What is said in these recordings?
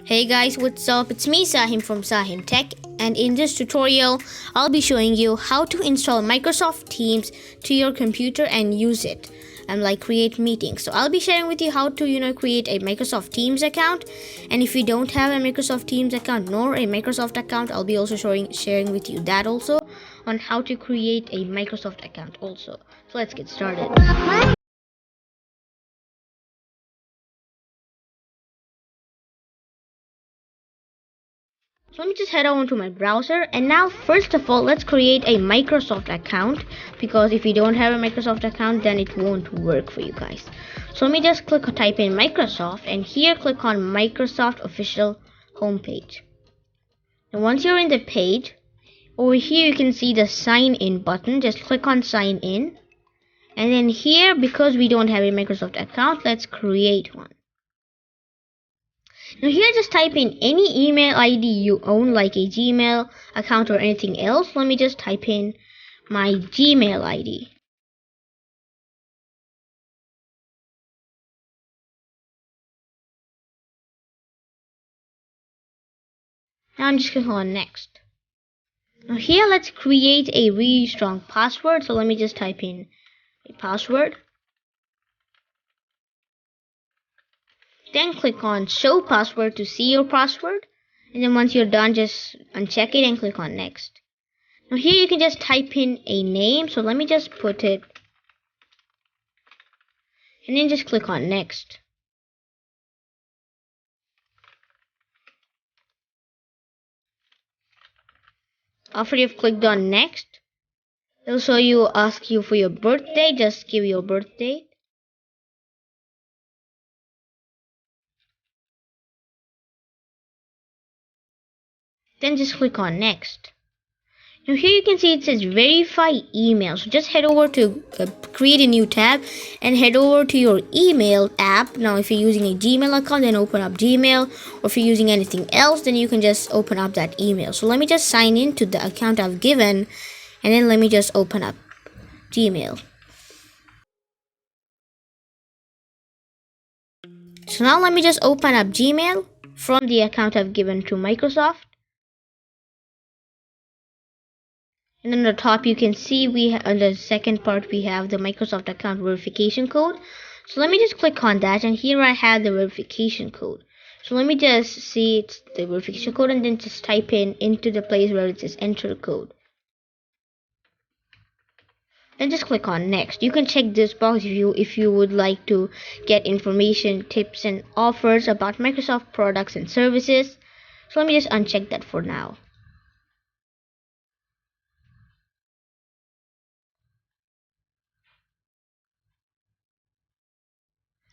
Hey guys, what's up? It's me Sahim from SahimTech, and in this tutorial I'll be showing you how to install Microsoft Teams to your computer and use it and create meetings. So I'll be sharing with you how to create a Microsoft Teams account, and if you don't have a Microsoft Teams account nor a Microsoft account, I'll be also sharing with you that also on how to create a Microsoft account also. So let's get started. So let me just head over to my browser, and now first of all let's create a Microsoft account, because if you don't have a Microsoft account then it won't work for you guys. So let me just type in Microsoft, and here click on Microsoft official homepage. And once you're in the page, over here you can see the sign in button. Just click on sign in, and then here, because we don't have a Microsoft account, let's create one. Now here just type in any email ID you own, like a Gmail account or anything else. Let me just type in my Gmail ID. Now I'm just going to click on next. Now here let's create a really strong password. So let me just type in a password. Then click on show password to see your password. And then once you're done, just uncheck it and click on next. Now here you can just type in a name. So let me just put it. And then just click on next. After you've clicked on next, it'll ask you for your birthday. Just give your birthday. Then just click on next. Now here you can see it says verify email. So just head over to create a new tab and head over to your email app. Now if you're using a Gmail account, then open up Gmail, or if you're using anything else, then you can just open up that email. So let me just sign in to the account I've given, and then let me just open up Gmail. So now let me just open up Gmail from the account I've given to Microsoft. And on the top you can see on the second part we have the Microsoft account verification code. So let me just click on that, and here I have the verification code. So let me just see it's the verification code, and then just type into the place where it says enter code. Then just click on next. You can check this box if you would like to get information, tips and offers about Microsoft products and services. So let me just uncheck that for now.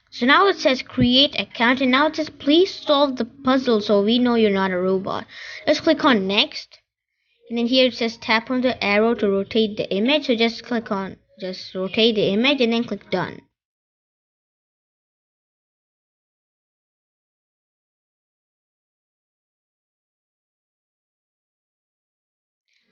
So now it says create account, and now it says please solve the puzzle, so we know you're not a robot. Let's click on next, and then here it says tap on the arrow to rotate the image. So just rotate the image and then click done.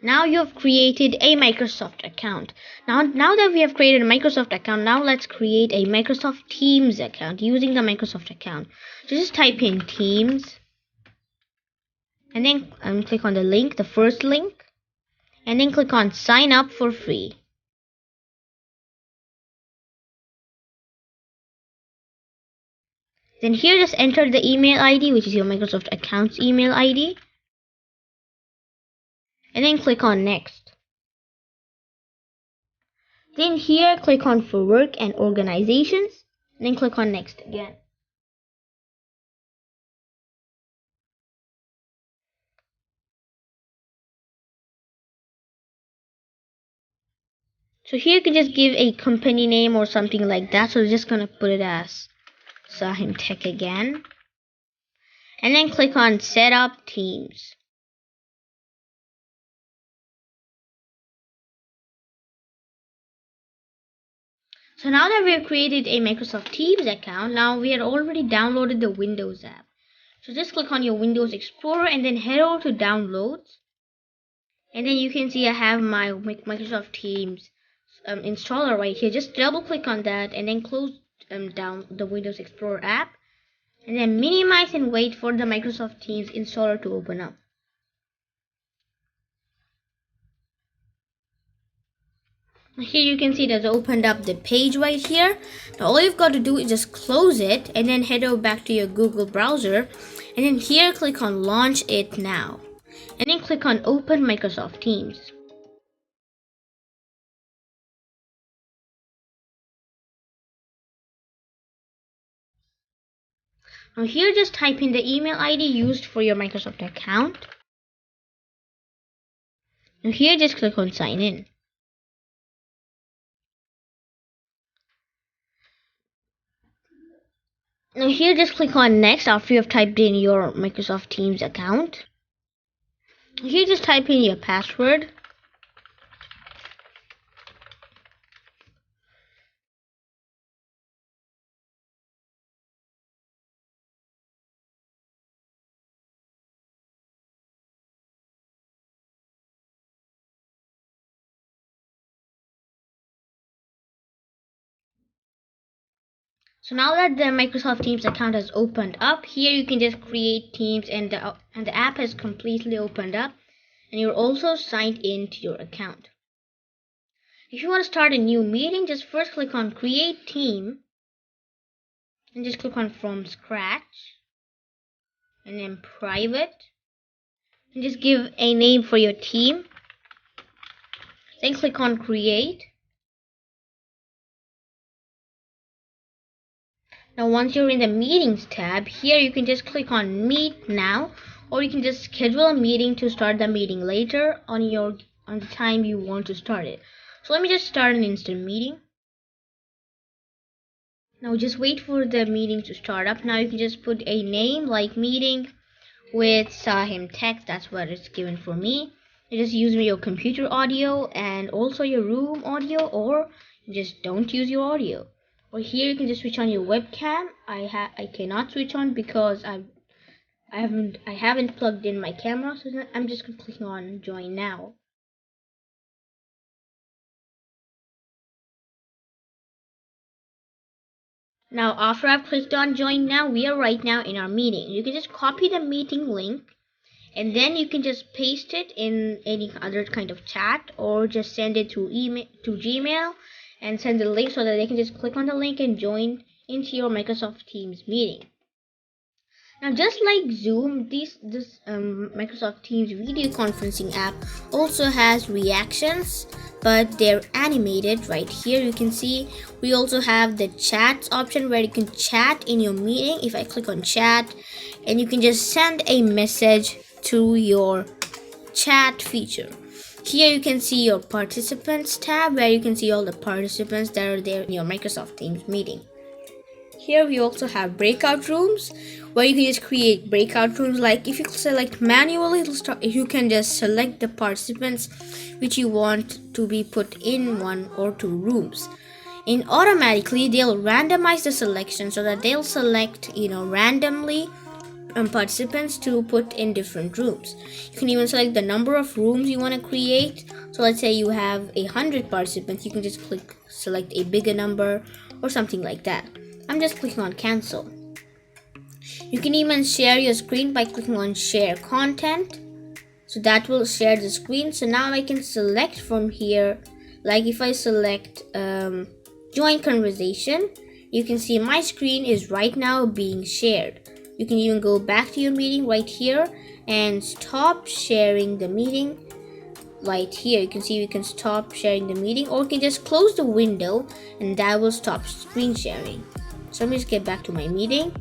Now you have created a Microsoft account. Now that we have created a Microsoft account, now let's create a Microsoft Teams account using the Microsoft account. So just type in Teams, and then click on the link, the first link, and then click on sign up for free. Then here just enter the email ID, which is your Microsoft account's email ID, and then click on next. Then here click on for work and organizations, and then click on next again. So here you can just give a company name or something like that. So we're just gonna put it as SahimTech again, and then click on set up Teams. So now that we have created a Microsoft Teams account, now we had already downloaded the Windows app. So just click on your Windows Explorer and then head over to downloads, and then you can see I have my Microsoft Teams installer right here. Just double click on that and then close down the Windows Explorer app, and then minimize and wait for the Microsoft Teams installer to open up. Here you can see it has opened up the page right here. Now all you've got to do is just close it and then head over back to your Google browser, and then here click on Launch It Now, and then click on Open Microsoft Teams. Now here just type in the email ID used for your Microsoft account. Now here just click on Sign In. Now here just click on Next after you have typed in your Microsoft Teams account. Here just type in your password. So now that the Microsoft Teams account has opened up, here you can just create Teams, and the app has completely opened up, and you're also signed in to your account. If you want to start a new meeting, just first click on Create Team, and just click on From Scratch, and then Private, and just give a name for your team. Then click on Create. Now once you're in the Meetings tab, here you can just click on Meet Now, or you can just schedule a meeting to start the meeting later on the time you want to start it. So let me just start an instant meeting. Now just wait for the meeting to start up. Now you can just put a name like Meeting with SahimTech. That's what it's given for me. You just use your computer audio and also your room audio, or you just don't use your audio. Or here you can just switch on your webcam. I cannot switch on because I haven't plugged in my camera, so I'm just clicking on Join Now. Now after I've clicked on Join Now, we are right now in our meeting. You can just copy the meeting link, and then you can just paste it in any other kind of chat, or just send it through email to Gmail and send the link so that they can just click on the link and join into your Microsoft Teams meeting. Now just like Zoom, this Microsoft Teams video conferencing app also has reactions, but they're animated. Right here you can see we also have the chat option where you can chat in your meeting. If I click on chat, and you can just send a message to your chat feature. Here you can see your participants tab where you can see all the participants that are there in your Microsoft Teams meeting. Here we also have breakout rooms where you can just create breakout rooms. Like if you select manually, you can just select the participants which you want to be put in 1 or 2 rooms. And automatically they'll randomize the selection so that they'll select randomly participants to put in different rooms. You can even select the number of rooms you want to create. So let's say you have 100 participants, you can just select a bigger number or something like that. I'm just clicking on cancel. You can even share your screen by clicking on share content, so that will share the screen. So now I can select from here, like if I select join conversation, you can see my screen is right now being shared. You can even go back to your meeting right here and stop sharing the meeting right here. You can see we can stop sharing the meeting, or you can just close the window and that will stop screen sharing. So let me just get back to my meeting,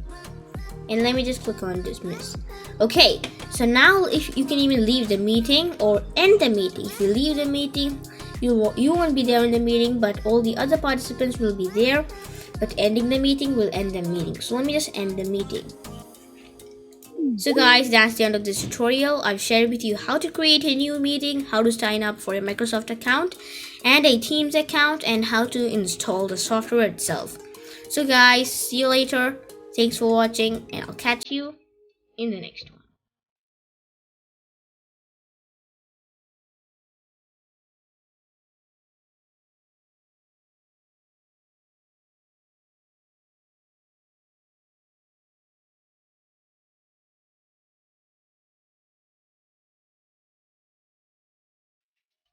and let me just click on dismiss. Okay, so now if you can even leave the meeting or end the meeting. If you leave the meeting, you won't be there in the meeting, but all the other participants will be there. But ending the meeting will end the meeting. So let me just end the meeting. So guys, that's the end of this tutorial. I've shared with you how to create a new meeting, how to sign up for a Microsoft account and a Teams account, and how to install the software itself. So guys, see you later. Thanks for watching, and I'll catch you in the next one.